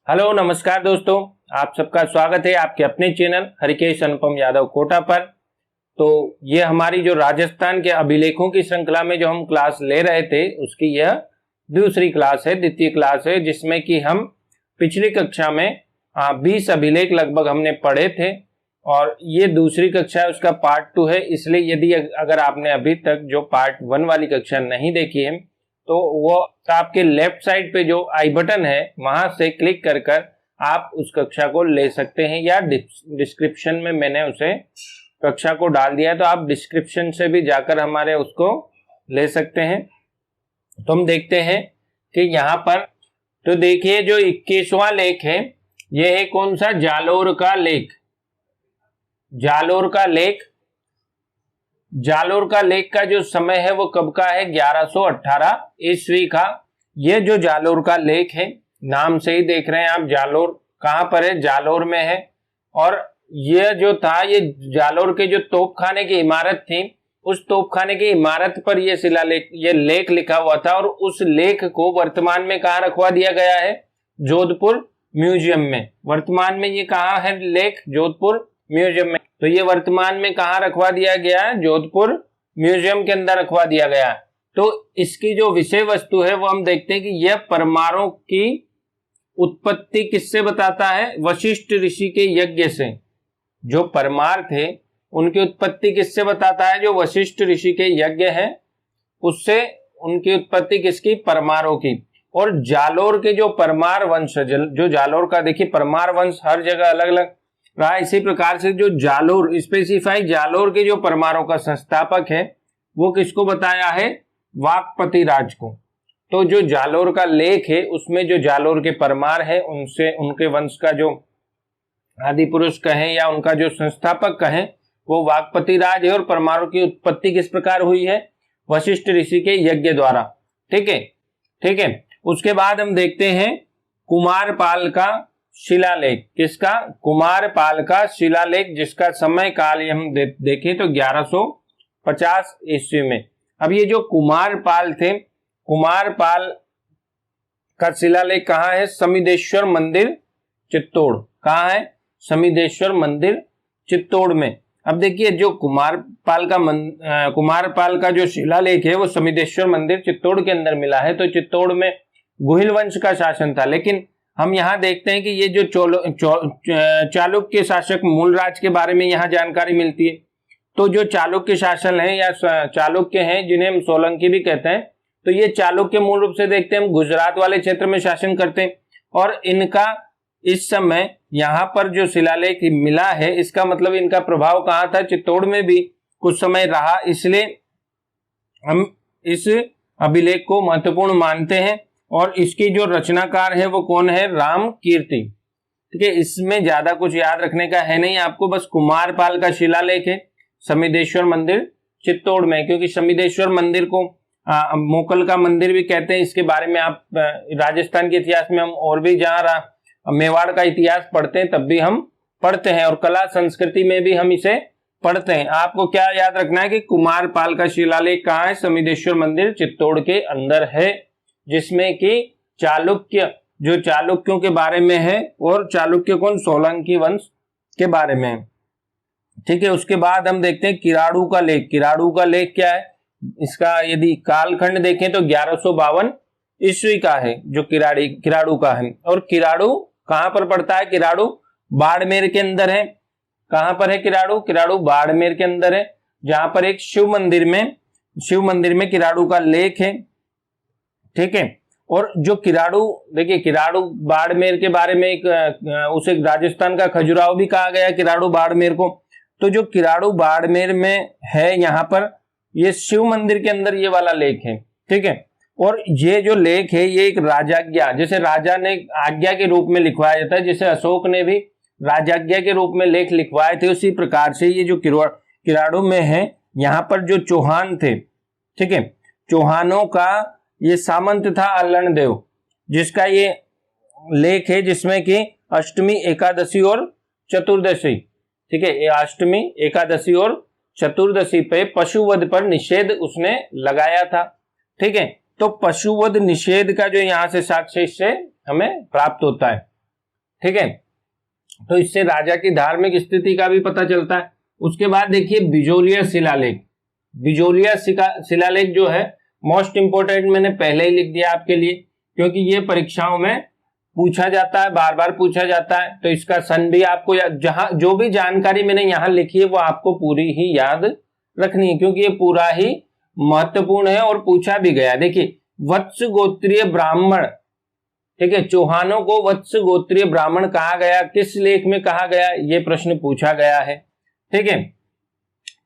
Hello नमस्कार दोस्तों, आप सबका स्वागत है आपके अपने चैनल हरिकेश अनुपम यादव कोटा पर। तो ये हमारी जो राजस्थान के अभिलेखों की श्रृंखला में जो हम क्लास ले रहे थे उसकी यह दूसरी क्लास है, द्वितीय क्लास है, जिसमें कि हम पिछली कक्षा में 20 अभिलेख लगभग हमने पढ़े थे और ये दूसरी कक्षा है, उसका पार्ट 2 है। इसलिए यदि अगर आपने अभी तक जो पार्ट 1 वाली कक्षा नहीं देखी है तो वो आपके लेफ्ट साइड पे जो आई बटन है वहां से क्लिक कर आप उस कक्षा को ले सकते हैं, या डिस्क्रिप्शन में मैंने उसे कक्षा को डाल दिया है, तो आप डिस्क्रिप्शन से भी जाकर हमारे उसको ले सकते हैं। तो हम देखते हैं कि यहाँ पर तो देखिए जो 21वां लेख है यह है कौन सा, जालोर का लेख। जालोर का लेख, जालोर का लेख का जो समय है वो कब का है, 1118 ईस्वी का। ये जो जालोर का लेख है, नाम से ही देख रहे हैं आप, जालोर कहां पर है, जालोर में है। और ये जो था, ये जालोर के जो तोपखाने की इमारत थी, उस तोपखाने की इमारत पर ये शिलालेख, ये लेख लिखा हुआ था। और उस लेख को वर्तमान में कहाँ रखवा दिया गया है, जोधपुर म्यूजियम में। वर्तमान में ये कहाँ है लेख, जोधपुर म्यूजियम में। तो ये वर्तमान में कहाँ रखवा दिया गया है, जोधपुर म्यूजियम के अंदर रखवा दिया गया है। तो इसकी जो विषय वस्तु है वो हम देखते हैं कि यह परमारों की उत्पत्ति किससे बताता है, वशिष्ठ ऋषि के यज्ञ से। जो परमार थे उनकी उत्पत्ति किससे बताता है, जो वशिष्ठ ऋषि के यज्ञ है उससे उनकी उत्पत्ति किसकी, परमारों की। और जालोर के जो परमार वंश, जो जालोर का देखिए परमार वंश हर जगह अलग अलग रहा, इसी प्रकार से जो जालोर स्पेसिफाई, जालोर के जो परमारों का संस्थापक है वो किसको बताया है, वाकपति राज को। तो जो जालोर का लेख है उसमें जो जालोर के परमार है उनसे, उनके वंश का जो आदि पुरुष कहें या उनका जो संस्थापक कहें वो वाकपति राज है। और परमारों की उत्पत्ति किस प्रकार हुई है, वशिष्ठ ऋषि के यज्ञ द्वारा। ठीक है, ठीक है। उसके बाद हम देखते हैं कुमारपाल का शिलालेख। किसका, कुमारपाल का शिलालेख, जिसका समय काल हम देखें तो 1150 ईस्वी में। अब ये जो कुमारपाल थे, कुमारपाल का शिलालेख कहाँ है, समिदेश्वर मंदिर चित्तौड़। कहाँ है, समिदेश्वर मंदिर चित्तौड़ में। अब देखिए जो कुमारपाल का जो शिलालेख है वो समिदेश्वर मंदिर चित्तौड़ के अंदर मिला है। तो चित्तौड़ में गुहिल वंश का शासन था, लेकिन हम यहाँ देखते हैं कि ये जो चालुक्य शासक मूलराज के बारे में यहाँ जानकारी मिलती है। तो जो चालुक्य शासन है या चालुक्य हैं, जिन्हें हम सोलंकी भी कहते हैं, तो ये चालुक्य मूल रूप से देखते हैं हम गुजरात वाले क्षेत्र में शासन करते हैं। और इनका इस समय यहाँ पर जो शिलालेख मिला है, इसका मतलब इनका प्रभाव कहाँ था, चित्तौड़ में भी कुछ समय रहा। इसलिए हम इस अभिलेख को महत्वपूर्ण मानते हैं। और इसकी जो रचनाकार है वो कौन है, राम कीर्ति। ठीक है, इसमें ज्यादा कुछ याद रखने का है नहीं आपको, बस कुमारपाल का शिलालेख है समिदेश्वर मंदिर चित्तौड़ में। क्योंकि समिदेश्वर मंदिर को मोकल का मंदिर भी कहते हैं। इसके बारे में आप राजस्थान के इतिहास में हम और भी जहाँ मेवाड़ का इतिहास पढ़ते हैं तब भी हम पढ़ते हैं, और कला संस्कृति में भी हम इसे पढ़ते हैं। आपको क्या याद रखना है कि कुमारपाल का शिलालेख कहाँ है, समिदेश्वर मंदिर चित्तौड़ के अंदर है, जिसमें कि चालुक्य, जो चालुक्यों के बारे में है, और चालुक्य कौन, सोलंकी वंश के बारे में है। ठीक है, उसके बाद हम देखते हैं किराड़ू का लेख। किराड़ू का लेख क्या है, इसका यदि कालखंड देखें तो 1152 ईस्वी का है जो किराड़ू का है। और किराड़ू कहां पर पड़ता है, किराड़ू बाड़मेर के अंदर है। कहां पर है किराड़ू, किराड़ू बाड़मेर के अंदर है, जहां पर एक शिव मंदिर में किराड़ू का लेख है। ठीक है, और जो किराड़ू, देखिए किराड़ू बाड़मेर के बारे में उसे राजस्थान का खजुराहो भी कहा गया, किराड़ू बाड़मेर को। तो जो किराड़ू बाड़मेर में है, यहाँ पर ये शिव मंदिर के अंदर ये वाला लेख है। ठीक है, और ये जो लेख है ये एक राजाज्ञा, जैसे राजा ने आज्ञा के रूप में लिखवाया जाता है, जैसे अशोक ने भी राजाज्ञा के रूप में लेख लिखवाए थे, उसी प्रकार से ये जो किराड़ू में है, यहाँ पर जो चौहान थे, ठीक है, चौहानों का ये सामंत था अल्लण देव, जिसका ये लेख है, जिसमें कि अष्टमी, एकादशी और चतुर्दशी, ठीक है, अष्टमी, एकादशी और चतुर्दशी पे पशुवध पर निषेध उसने लगाया था। ठीक है, तो पशुवध निषेध का जो यहाँ से साक्ष्य इससे हमें प्राप्त होता है। ठीक है। तो इससे राजा की धार्मिक स्थिति का भी पता चलता है। उसके बाद देखिए बिजोलिया शिलालेख। बिजोलिया शिलालेख जो है मोस्ट इंपोर्टेंट, मैंने पहले ही लिख दिया आपके लिए, क्योंकि ये परीक्षाओं में पूछा जाता है, बार बार पूछा जाता है। तो इसका सन भी आपको जहां जो भी जानकारी मैंने यहाँ लिखी है वो आपको पूरी ही याद रखनी है, क्योंकि ये पूरा ही महत्वपूर्ण है और पूछा भी गया। देखिए वत्स गोत्रीय ब्राह्मण, ठीक है, चौहानों को वत्स गोत्रीय ब्राह्मण कहा गया, किस लेख में कहा गया, ये प्रश्न पूछा गया है। ठीक है,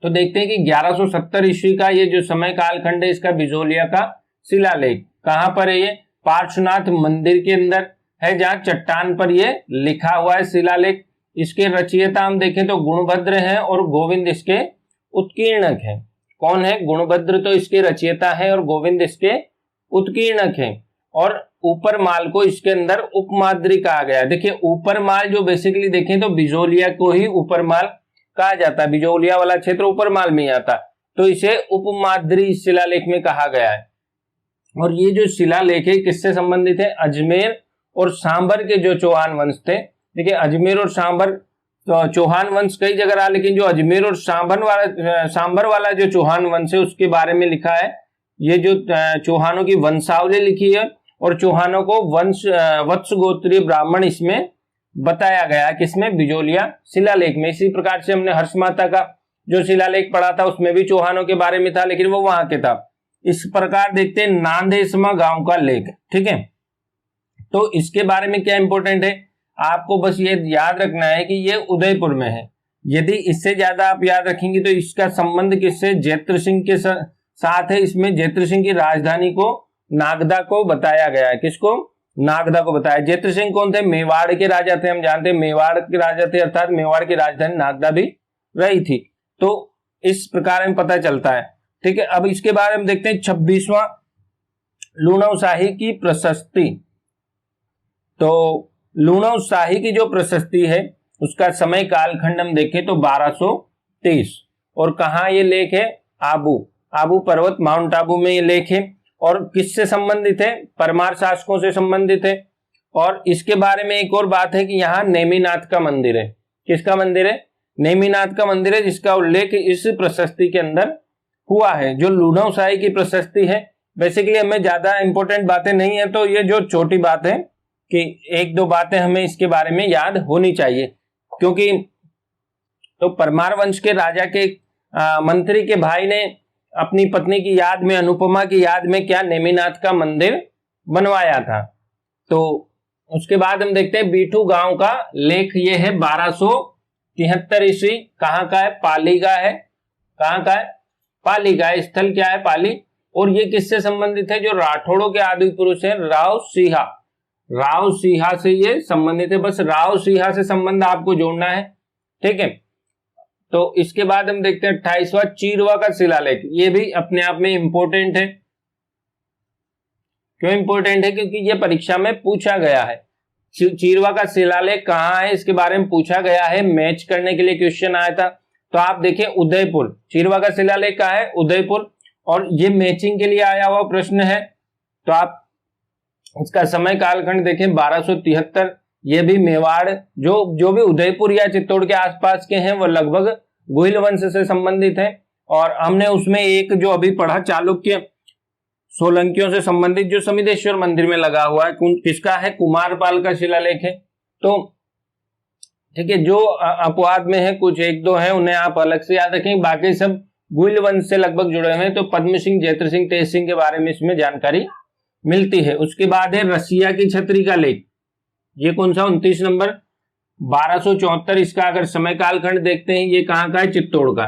तो देखते हैं कि 1170 ईस्वी का ये जो समय कालखंड है इसका बिजोलिया का शिलालेख कहां पर है, ये पार्श्वनाथ मंदिर के अंदर है, जहां चट्टान पर ये लिखा हुआ है शिलालेख। इसके रचयिता हम देखें तो गुणभद्र हैं और गोविंद इसके उत्कीर्णक हैं। कौन है? गुणभद्र तो इसके रचयिता है और गोविंद इसके उत्कीर्णक हैं। और ऊपर माल को इसके अंदर उपमाद्री कहा गया है। देखिए ऊपर माल जो बेसिकली देखें तो बिजोलिया को ही ऊपर माल कहा जाता है, बिजोलिया वाला क्षेत्र ऊपर माल में आता, तो इसे उपमाद्री शिलालेख में कहा गया है। और ये जो शिलालेख है किससे संबंधित है? अजमेर और सांबर के जो चौहान वंश थे। देखिए अजमेर और सांबर, तो चौहान वंश कई जगह रहा, लेकिन जो अजमेर और सांबर वाला जो चौहान वंश है उसके बारे में लिखा है। ये जो चौहानों की वंशावली लिखी है और चौहानों को वत्स गोत्रीय ब्राह्मण इसमें बताया गया, किसमें? बिजोलिया शिलालेख में। इसी प्रकार से हमने हर्ष माता का जो शिलालेख पढ़ा था उसमें भी चौहानों के बारे में था, लेकिन वो वहां के था। इस प्रकार देखते हैं नांदेसमा गांव का लेख। ठीक है, तो इसके बारे में क्या इंपॉर्टेंट है, आपको बस ये याद रखना है कि ये उदयपुर में है। यदि इससे ज्यादा आप याद रखेंगे तो इसका संबंध किससे? जैत्र सिंह के साथ है। इसमें जैत्र सिंह की राजधानी को नागदा को बताया गया है। किसको? नागदा को बताया। जैत्र सिंह कौन थे? मेवाड़ के राजा थे। हम जानते हैं मेवाड़ के राजा थे, अर्थात मेवाड़ की राजधानी नागदा भी रही थी। तो इस प्रकार में पता चलता है। ठीक है, अब इसके बारे में देखते हैं 26वां लुणव शाही की प्रशस्ति। तो लुणव शाही की जो प्रशस्ति है उसका समय कालखंड हम देखें तो 1223। और कहा ये लेख है? आबू पर्वत, माउंट आबू में ये लेख है। और किससे संबंधित है? परमार शासकों से संबंधित है। और इसके बारे में एक और बात है कि यहाँ नेमिनाथ का मंदिर है। किसका मंदिर है? नेमिनाथ का मंदिर है, जिसका उल्लेख इस प्रशस्ति के अंदर हुआ है। जो लुणव शाही की प्रशस्ति है, बेसिकली हमें ज्यादा इंपॉर्टेंट बातें नहीं है, तो ये जो छोटी बात है कि एक दो बातें हमें इसके बारे में याद होनी चाहिए। क्योंकि तो परमार वंश के राजा के मंत्री के भाई ने अपनी पत्नी की याद में, अनुपमा की याद में क्या नेमिनाथ का मंदिर बनवाया था। तो उसके बाद हम देखते हैं बीठू गांव का लेख। ये है 1273 ईस्वी। कहाँ का है? पाली का है। कहाँ का है? पाली का है। स्थल क्या है? पाली। और ये किससे संबंधित है? जो राठौड़ों के आदि पुरुष है राव सिंहा से ये संबंधित है। बस राव सिंहा से संबंध आपको जोड़ना है। ठीक है, तो इसके बाद हम देखते हैं 28वां चीरवा का शिलालेख। ये भी अपने आप में इंपॉर्टेंट है। क्यों इंपॉर्टेंट है? क्योंकि ये परीक्षा में पूछा गया है। चीरवा का शिलालेख कहाँ है इसके बारे में पूछा गया है, मैच करने के लिए क्वेश्चन आया था। तो आप देखें उदयपुर, चीरवा का शिलालेख कहाँ है? उदयपुर। और ये मैचिंग के लिए आया हुआ प्रश्न है। तो आप इसका समय कालखंड देखें 1273। ये भी मेवाड़, जो भी उदयपुर या चित्तौड़ के आसपास के हैं वो लगभग गुहिल वंश से संबंधित है। और हमने उसमें एक जो अभी पढ़ा चालुक्य सोलंकियों से संबंधित जो समिधेश्वर मंदिर में लगा हुआ है, किसका है? कुमारपाल का शिलालेख है। तो ठीक है, जो अपवाद में है कुछ एक दो है उन्हें आप अलग से याद रखें, बाकी सब गुहिल वंश से लगभग जुड़े हुए हैं। तो पद्म सिंह, जैत्र सिंह, तेज सिंह के बारे में इसमें जानकारी मिलती है। उसके बाद है रसिया की छतरी का लेख। ये कौन सा? 29 नंबर, 1274। इसका अगर समय कालखंड देखते हैं ये कहाँ का है? चित्तौड़ का।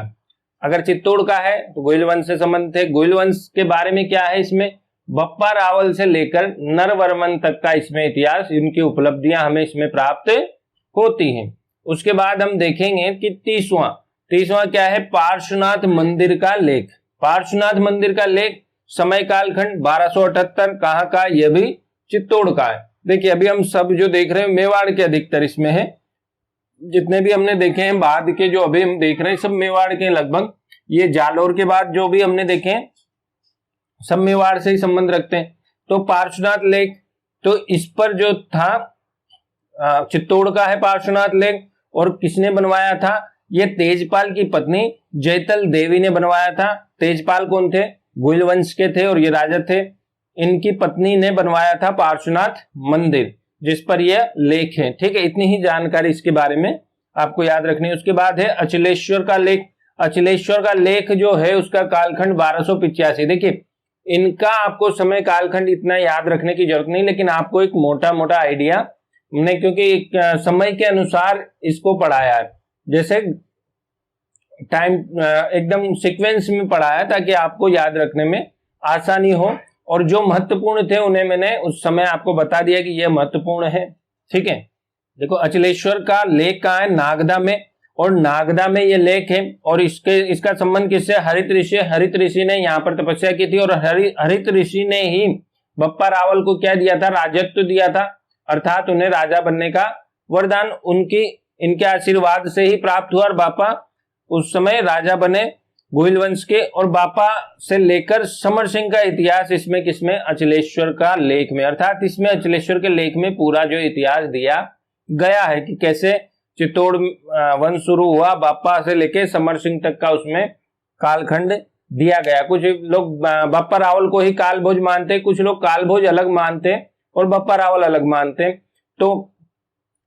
अगर चित्तौड़ का है तो गोइल वंश से संबंधित है। गोइल वंश के बारे में क्या है इसमें? बप्पा रावल से लेकर नरवर्मन तक का इसमें इतिहास, इनकी उपलब्धियां हमें इसमें प्राप्त होती हैं। उसके बाद हम देखेंगे कि 30वां क्या है? पार्श्वनाथ मंदिर का लेख। पार्श्वनाथ मंदिर का लेख समय कालखंड 1278। कहाँ का? यह भी चित्तौड़ का है। देखिए अभी हम सब जो देख रहे हैं मेवाड़ के अधिकतर इसमें है। जितने भी हमने देखे हैं बाद के जो अभी हम देख रहे हैं सब मेवाड़ के लगभग। ये जालोर के बाद जो भी हमने देखे हैं सब मेवाड़ से ही संबंध रखते हैं। तो पार्श्वनाथ लेख, तो इस पर जो था चित्तौड़ का है पार्श्वनाथ लेक। और किसने बनवाया था? ये तेजपाल की पत्नी जयतल देवी ने बनवाया था। तेजपाल कौन थे? गुहिल वंश के थे और ये राजा थे। इनकी पत्नी ने बनवाया था पार्श्वनाथ मंदिर, जिस पर यह लेख है। ठीक है, इतनी ही जानकारी इसके बारे में आपको याद रखनी है। उसके बाद है अचलेश्वर का लेख। अचलेश्वर का लेख जो है उसका कालखंड 1285। देखिए, इनका आपको समय कालखंड इतना याद रखने की जरूरत नहीं, लेकिन आपको एक मोटा मोटा आइडिया हमने, क्योंकि एक समय के अनुसार इसको पढ़ाया है, जैसे टाइम एकदम सीक्वेंस में पढ़ाया ताकि आपको याद रखने में आसानी हो। और जो महत्वपूर्ण थे उन्हें मैंने उस समय आपको बता दिया कि यह महत्वपूर्ण है। ठीक है, देखो अचलेश्वर का लेख कहाँ है? नागदा में। और नागदा में ये लेख है और इसका संबंध किससे? हरित ऋषि। हरित ऋषि ने यहाँ पर तपस्या की थी और हरित ऋषि ने ही बप्पा रावल को क्या दिया था? राजत्व दिया था, अर्थात उन्हें राजा बनने का वरदान इनके आशीर्वाद से ही प्राप्त हुआ। और बापा उस समय राजा बने गुहिल वंश के। और बापा से लेकर समर सिंह का इतिहास इसमें किसमें? अचलेश्वर का लेख में। अर्थात इसमें अचलेश्वर के लेख में पूरा जो इतिहास दिया गया है कि कैसे चित्तौड़ वंश शुरू हुआ, बापा से लेके समर सिंह तक का उसमें कालखंड दिया गया। कुछ लोग बप्पा रावल को ही कालभोज मानते, कुछ लोग कालभोज अलग मानते और बप्पा रावल अलग मानते। तो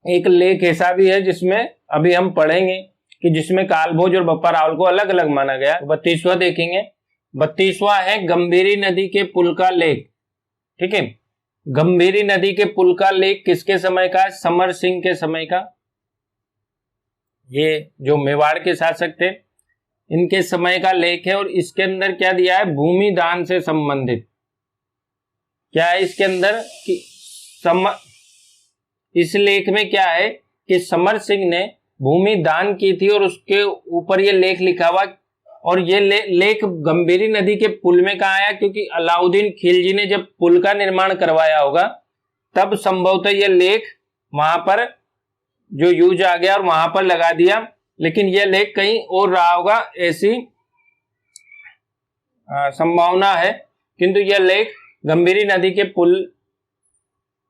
एक लेख ऐसा भी है जिसमें अभी हम पढ़ेंगे कि जिसमें कालभोज और बप्पा रावल को अलग अलग माना गया। 32वां देखेंगे। 32वां है गंभीरी नदी के पुल का लेख। ठीक है, गंभीरी नदी के पुल का लेख किसके समय का है? समर सिंह के समय का। ये जो मेवाड़ के शासक थे इनके समय का लेख है। और इसके अंदर क्या दिया है? भूमि दान से संबंधित। क्या है इसके अंदर कि इस लेख में क्या है कि समर सिंह ने भूमि दान की थी और उसके ऊपर ये लेख लिखा हुआ। और ये लेख गंभीरी नदी के पुल में कहाँ आया? क्योंकि अलाउद्दीन खिलजी ने जब पुल का निर्माण करवाया होगा तब संभवतः ये लेख वहां पर जो यूज आ गया और वहां पर लगा दिया, लेकिन यह लेख कहीं और रहा होगा, ऐसी संभावना है। किंतु यह लेख गंभीरी नदी के पुल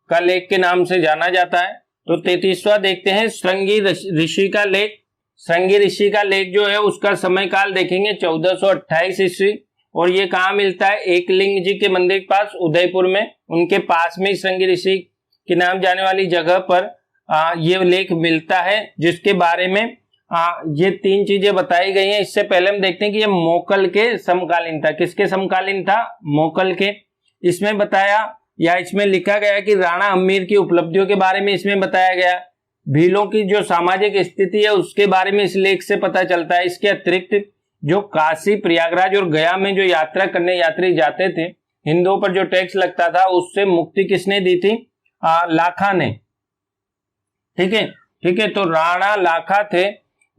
का लेख के नाम से जाना जाता है। तो 33वां देखते हैं श्रृंगी ऋषि का लेख। श्रृंगी ऋषि का लेख जो है उसका समय काल देखेंगे 1428 ईस्वी। और ये कहाँ मिलता है? एकलिंग जी के मंदिर के पास उदयपुर में, उनके पास में श्रृंगी ऋषि के नाम जाने वाली जगह पर ये लेख मिलता है, जिसके बारे में ये 3 चीजें बताई गई हैं। इससे पहले हम देखते हैं कि ये मोकल के समकालीन था। किसके समकालीन था? मोकल के। इसमें बताया या इसमें लिखा गया कि राणा हम्मीर की उपलब्धियों के बारे में इसमें बताया गया। भीलों की जो सामाजिक स्थिति है उसके बारे में इस लेख से पता चलता है। इसके अतिरिक्त जो काशी, प्रयागराज और गया में जो यात्रा करने यात्री जाते थे, हिंदुओं पर जो टैक्स लगता था उससे मुक्ति किसने दी थी? लाखा ने। ठीक है, तो राणा लाखा थे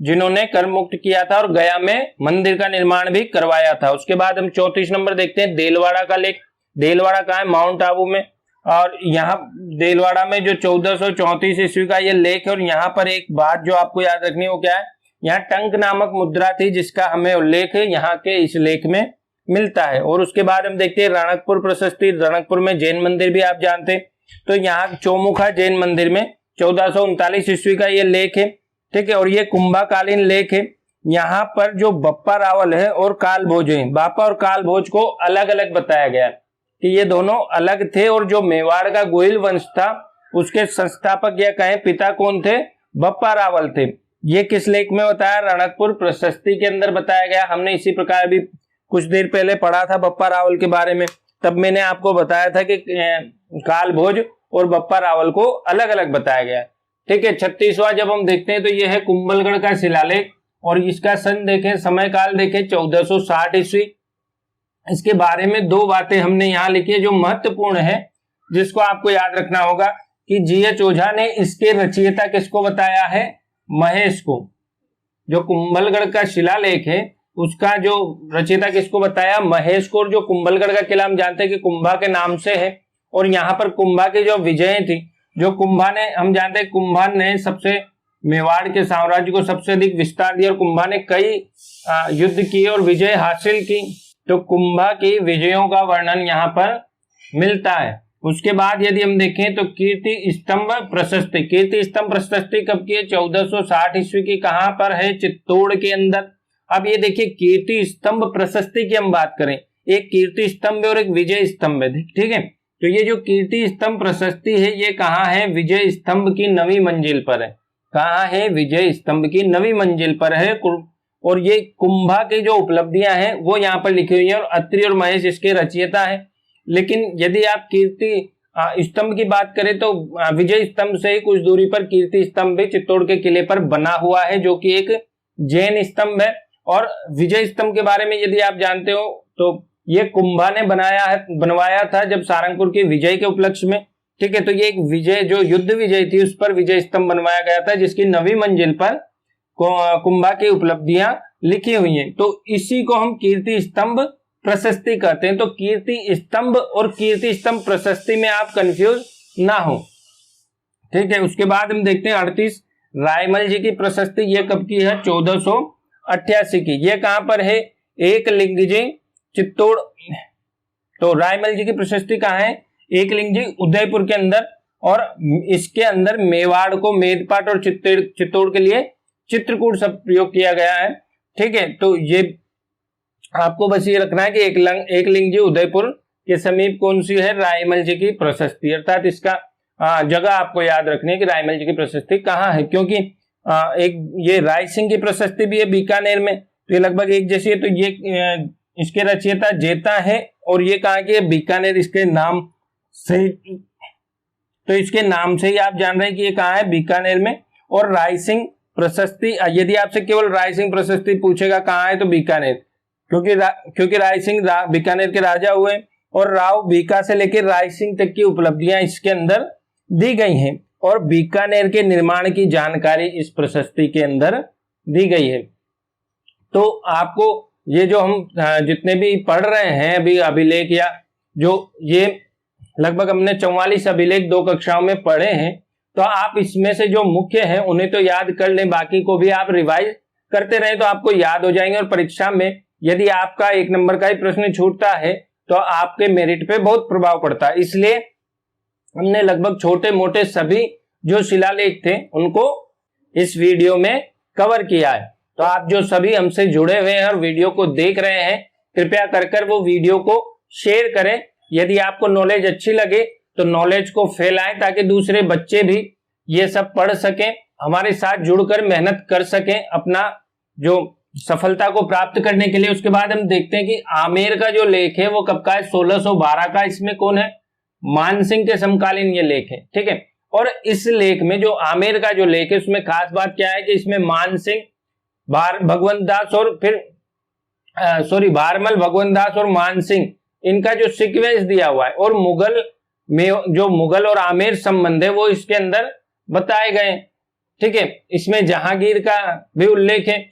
जिन्होंने कर मुक्त किया था और गया में मंदिर का निर्माण भी करवाया था। उसके बाद हम 34 नंबर देखते हैं देलवाड़ा का लेख। देलवाड़ा कहाँ है? माउंट आबू में। और यहाँ देलवाड़ा में जो 1434 ईस्वी का ये लेख है। और यहाँ पर एक बात जो आपको याद रखनी है वो क्या है? यहाँ टंक नामक मुद्रा थी जिसका हमें उल्लेख यहाँ के इस लेख में मिलता है। और उसके बाद हम देखते हैं रणकपुर प्रशस्ति। रणकपुर में जैन मंदिर भी आप जानते हैं, तो यहाँ चौमुखा जैन मंदिर में 1439 ईस्वी का ये लेख है। ठीक है, और ये कुंभाकालीन लेख है। यहाँ पर जो बप्पा रावल है और कालभोज है, बापा और कालभोज को अलग अलग बताया गया कि ये दोनों अलग थे। और जो मेवाड़ का गोहिल वंश था उसके संस्थापक या कहें पिता कौन थे? बप्पा रावल थे। ये किस लेख में बताया? रणकपुर प्रशस्ति के अंदर बताया गया। हमने इसी प्रकार भी कुछ देर पहले पढ़ा था बप्पा रावल के बारे में, तब मैंने आपको बताया था कि कालभोज और बप्पा रावल को अलग अलग बताया गया। ठीक है, 36वां जब हम देखते हैं तो यह है कुंभलगढ़ का शिलालेख। और इसका सन देखें, समय काल देखें 1460 ईस्वी। इसके बारे में 2 बातें हमने यहाँ लिखी है जो महत्वपूर्ण है, जिसको आपको याद रखना होगा कि जीएच ओझा ने इसके रचयिता किसको बताया है? महेश को। जो कुंभलगढ़ का शिलालेख है उसका जो रचयिता किसको बताया? महेश को। और जो कुंभलगढ़ का किला हम जानते हैं कि कुंभा के नाम से है। और यहाँ पर कुंभा की जो विजय थी, जो कुंभा ने, हम जानते हैं कुंभा ने सबसे मेवाड़ के साम्राज्य को सबसे अधिक विस्तार दिया और कुंभा ने कई युद्ध किए और विजय हासिल की। तो कुंभा की विजयों का वर्णन यहाँ पर मिलता है। उसके बाद यदि हम देखें तो कीर्ति स्तंभ प्रशस्ति, कीर्ति स्तंभ प्रशस्ति कब की है? 1460 ईस्वी की। कहां पर है? चित्तौड़ के अंदर। अब ये देखिए कीर्ति स्तंभ प्रशस्ति की हम बात करें, एक कीर्ति स्तंभ और एक विजय स्तंभ है, ठीक है। तो ये जो कीर्ति स्तंभ प्रशस्ति है ये कहाँ है? विजय स्तंभ की 9वीं मंजिल पर है। कहाँ है? विजय स्तंभ की 9वीं मंजिल पर है। और ये कुंभा की जो उपलब्धियां हैं वो यहाँ पर लिखी हुई है, और अत्रि और महेश इसके रचयिता है। लेकिन यदि आप कीर्ति स्तंभ की बात करें तो विजय स्तंभ से ही कुछ दूरी पर कीर्ति स्तंभ भी चित्तौड़ के किले पर बना हुआ है, जो कि एक जैन स्तंभ है। और विजय स्तंभ के बारे में यदि आप जानते हो तो ये कुंभा ने बनवाया था जब सारंगपुर की विजय के उपलक्ष्य में, ठीक है। तो ये एक विजय जो युद्ध विजय थी उस पर विजय स्तंभ बनवाया गया था, जिसकी 9वीं मंजिल पर कुंभा की उपलब्धियां लिखी हुई हैं। तो इसी को हम कीर्ति स्तंभ प्रशस्ति कहते हैं। तो कीर्ति स्तंभ और कीर्ति स्तंभ प्रशस्ति में आप कंफ्यूज ना हो, ठीक है। उसके बाद हम देखते हैं 38 रायमल जी की प्रशस्ति। ये कब की है? 1488 की। ये कहां पर है? एकलिंग जी चित्तौड़। तो रायमल जी की प्रशस्ति कहाँ है? एकलिंग जी उदयपुर के अंदर। और इसके अंदर मेवाड़ को मेदपाट और चित्तौड़ के लिए चित्रकूट शब्द प्रयोग किया गया है, ठीक है। तो ये आपको बस ये रखना है कि एकलिंग जी उदयपुर के समीप कौन सी है? रायमल जी की प्रशस्ति। अर्थात इसका जगह आपको याद रखनी है कि रायमल जी की प्रशस्ति कहाँ है, क्योंकि एक ये राय सिंह की प्रशस्ति भी है बीकानेर में, तो ये लगभग एक जैसी है। तो ये इसके रचयिता जेता है, और ये कहाँ की है? बीकानेर। इसके नाम से, तो इसके नाम से ही आप जान रहे हैं कि ये कहाँ है? बीकानेर में। और राय सिंह प्रशस्ति, यदि आपसे केवल राय सिंह प्रशस्ति पूछेगा कहाँ है, तो बीकानेर, क्योंकि राय सिंह बीकानेर के राजा हुए, और राव बीका से लेकर राय सिंह तक की उपलब्धियां इसके अंदर दी गई हैं, और बीकानेर के निर्माण की जानकारी इस प्रशस्ति के अंदर दी गई है। तो आपको ये जो हम जितने भी पढ़ रहे हैं अभी अभिलेख, या जो ये लगभग हमने 44 अभिलेख 2 कक्षाओं में पढ़े हैं, तो आप इसमें से जो मुख्य हैं उन्हें तो याद कर लें, बाकी को भी आप रिवाइज करते रहें तो आपको याद हो जाएंगे। और परीक्षा में यदि आपका 1 नंबर का ही प्रश्न छूटता है तो आपके मेरिट पे बहुत प्रभाव पड़ता है। इसलिए हमने लगभग छोटे मोटे सभी जो शिलालेख थे उनको इस वीडियो में कवर किया है। तो आप जो सभी हमसे जुड़े हुए हैं और वीडियो को देख रहे हैं, कृपया कर वो वीडियो को शेयर करें। यदि आपको नॉलेज अच्छी लगे तो नॉलेज को फैलाएं, ताकि दूसरे बच्चे भी ये सब पढ़ सकें, हमारे साथ जुड़कर मेहनत कर सकें अपना जो सफलता को प्राप्त करने के लिए। उसके बाद हम देखते हैं कि आमेर का जो लेख है वो कब का है? 1612 का। इसमें कौन है? मानसिंह के समकालीन ये लेख है, ठीक है। और इस लेख में जो आमेर का जो लेख है उसमें खास बात क्या है कि इसमें मानसिंह, भगवंत दास और फिर भारमल, भगवंत दास और मानसिंह, इनका जो सीक्वेंस दिया हुआ है, और मुगल में जो मुगल और आमेर संबंध है वो इसके अंदर बताए गए, ठीक है। इसमें जहांगीर का भी उल्लेख है,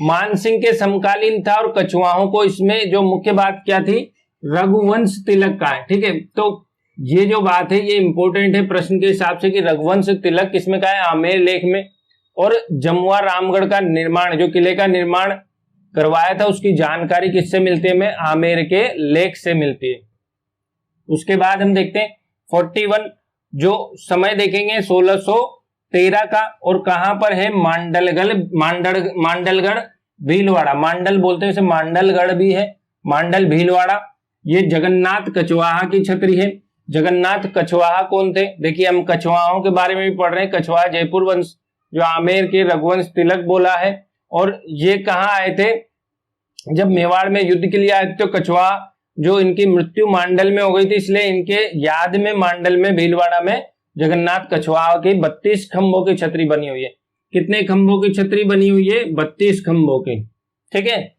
मानसिंह के समकालीन था, और कछुआहों को इसमें जो मुख्य बात क्या थी? रघुवंश तिलक का है, ठीक है। तो ये जो बात है ये इंपॉर्टेंट है प्रश्न के हिसाब से कि रघुवंश तिलक किसमें का है? आमेर लेख में। और जमुआ रामगढ़ का निर्माण, जो किले का निर्माण करवाया था, उसकी जानकारी किससे मिलती है? हमें आमेर के लेख से मिलती है। उसके बाद हम देखते हैं 41, जो समय देखेंगे 1613 का, और कहां पर है? मांडलगढ़ भीलवाड़ा, मांडल बोलते हैं इसे, मांडलगढ़ भी है, मांडल भीलवाड़ा। ये जगन्नाथ कछवाहा की छत्री है। जगन्नाथ कछवाहा कौन थे? देखिए हम कछवाहों के बारे में भी पढ़ रहे हैं। कछवाहा जयपुर वंश, जो आमेर के रघुवंश तिलक बोला है। और ये कहाँ आए थे? जब मेवाड़ में युद्ध के लिए आए थे, तो कछवाहा जो इनकी मृत्यु मांडल में हो गई थी, इसलिए इनके याद में मांडल में भीलवाड़ा में जगन्नाथ कछवाहा की 32 खंभों की छतरी बनी हुई है। कितने खंभों की छतरी बनी हुई है? 32 खंभों की, ठीक है।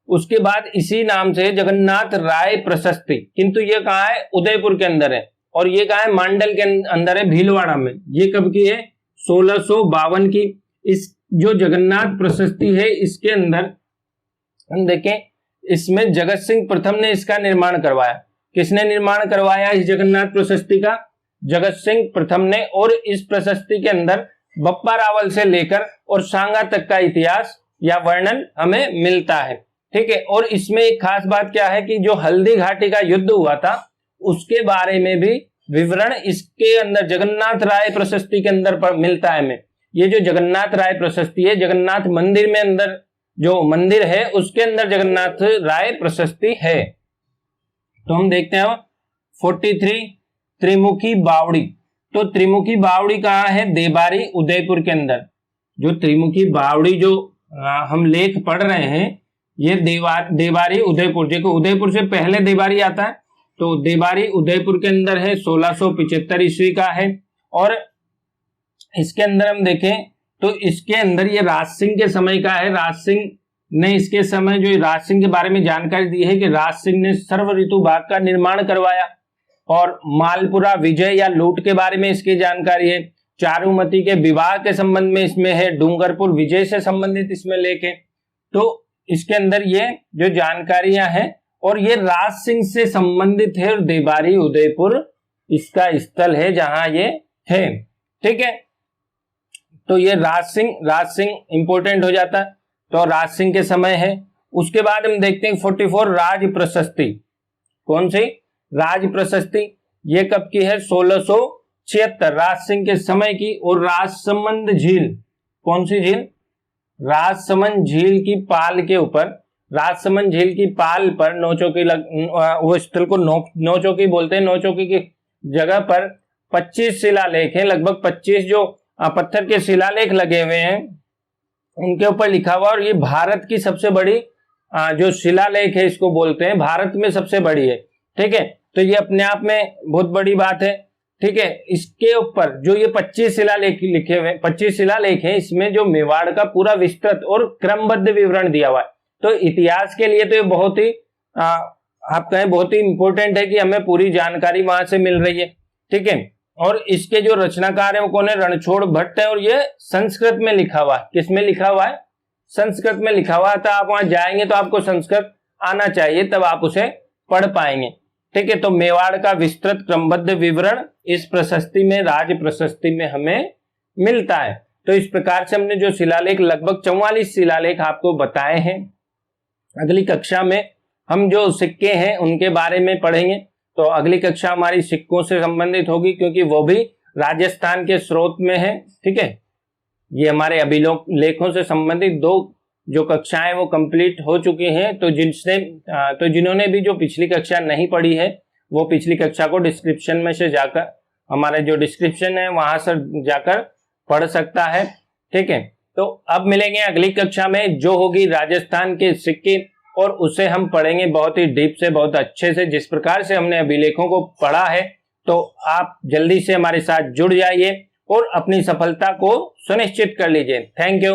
उसके बाद इसी नाम से जगन्नाथ राय प्रशस्ति, किंतु ये कहाँ है? उदयपुर के अंदर है। और ये कहाँ है? मांडल के अंदर है, भीलवाड़ा में। ये कब की है? 1652 की। इस जो जगन्नाथ प्रशस्ति है इसके अंदर हम देखें, इसमें जगत सिंह प्रथम ने इसका निर्माण करवाया। किसने निर्माण करवाया इस जगन्नाथ प्रशस्ति का? जगत सिंह प्रथम ने। और इस प्रशस्ति के अंदर बप्पा रावल से लेकर और सांगा तक का इतिहास या वर्णन हमें मिलता है, ठीक है। और इसमें एक खास बात क्या है कि जो हल्दी घाटी का युद्ध हुआ था उसके बारे में भी विवरण इसके अंदर जगन्नाथ राय प्रशस्ति के अंदर मिलता है हमें। ये जो जगन्नाथ राय प्रशस्ति है, जगन्नाथ मंदिर में अंदर जो मंदिर है उसके अंदर जगन्नाथ राय प्रशस्ति है। तो हम देखते हैं 43 त्रिमुखी बावड़ी। तो त्रिमुखी बावड़ी कहाँ है? देबारी उदयपुर के अंदर। जो त्रिमुखी बावड़ी जो हम लेख पढ़ रहे हैं ये देबारी उदयपुर, देखो उदयपुर से पहले देबारी आता है, तो देबारी उदयपुर के अंदर है, 1675 ईस्वी का है। और इसके अंदर हम देखें तो इसके अंदर ये राज सिंह के समय का है। राज सिंह ने इसके समय जो राज सिंह के बारे में जानकारी दी है कि राज सिंह ने सर्व ऋतु बाग का निर्माण करवाया। और मालपुरा विजय या लूट के बारे में इसकी जानकारी है। चारुमती के विवाह के संबंध में इसमें है। डूंगरपुर विजय से संबंधित इसमें लेख है। तो इसके अंदर ये जो जानकारियां हैं और ये राज सिंह से संबंधित है। और देबारी उदयपुर इसका स्थल है जहां ये है, ठीक है। तो ये राज सिंह इंपोर्टेंट हो जाता है, तो राज सिंह के समय है। उसके बाद हम देखते हैं 44 राज प्रशस्ति। कौन सी? राज प्रशस्ति। ये कब की है? 1676 राज सिंह के समय की। और राजसमंद झील, कौन सी झील? राजसमंद झील की पाल के ऊपर, राजसमंद झील की पाल पर नौचौकी वो स्थल को नौचौकी बोलते हैं। नौचौकी की जगह पर 25 शिलालेख है, लगभग 25 जो पत्थर के शिलालेख लगे हुए हैं उनके ऊपर लिखा हुआ। और ये भारत की सबसे बड़ी जो शिलालेख है इसको बोलते हैं, भारत में सबसे बड़ी है, ठीक है। तो ये अपने आप में बहुत बड़ी बात है, ठीक है। इसके ऊपर जो ये 25 शिलालेख लिखे हुए, 25 शिलालेख है, इसमें जो मेवाड़ का पूरा विस्तृत और क्रमबद्ध विवरण दिया हुआ है। तो इतिहास के लिए तो ये बहुत ही आप कहें बहुत ही इंपॉर्टेंट है कि हमें पूरी जानकारी वहां से मिल रही है, ठीक है। और इसके जो रचनाकार है वो कौन है? रणछोड़ भट्ट है। और ये संस्कृत में लिखा हुआ है। किसमें लिखा हुआ है? संस्कृत में लिखा हुआ है। तो आप वहां जाएंगे तो आपको संस्कृत आना चाहिए, तब आप उसे पढ़ पाएंगे, ठीक है। तो मेवाड़ का विस्तृत क्रमबद्ध विवरण इस प्रशस्ति में, राज प्रशस्ति में हमें मिलता है। तो इस प्रकार से हमने जो शिलालेख, लगभग 44 शिलालेख आपको बताए हैं। अगली कक्षा में हम जो सिक्के हैं उनके बारे में पढ़ेंगे। तो अगली कक्षा हमारी सिक्कों से संबंधित होगी, क्योंकि वो भी राजस्थान के स्रोत में है, ठीक है। ये हमारे अभिलेखों से संबंधित 2 जो कक्षाएं वो कंप्लीट हो चुकी हैं। तो जिन्होंने भी जो पिछली कक्षा नहीं पढ़ी है वो पिछली कक्षा को डिस्क्रिप्शन में से जाकर, हमारे जो डिस्क्रिप्शन है वहां से जाकर पढ़ सकता है, ठीक है। तो अब मिलेंगे अगली कक्षा में जो होगी राजस्थान के सिक्के, और उसे हम पढ़ेंगे बहुत ही डीप से, बहुत अच्छे से। जिस प्रकार से हमने अभिलेखों को पढ़ा है, तो आप जल्दी से हमारे साथ जुड़ जाइए और अपनी सफलता को सुनिश्चित कर लीजिए। Thank you.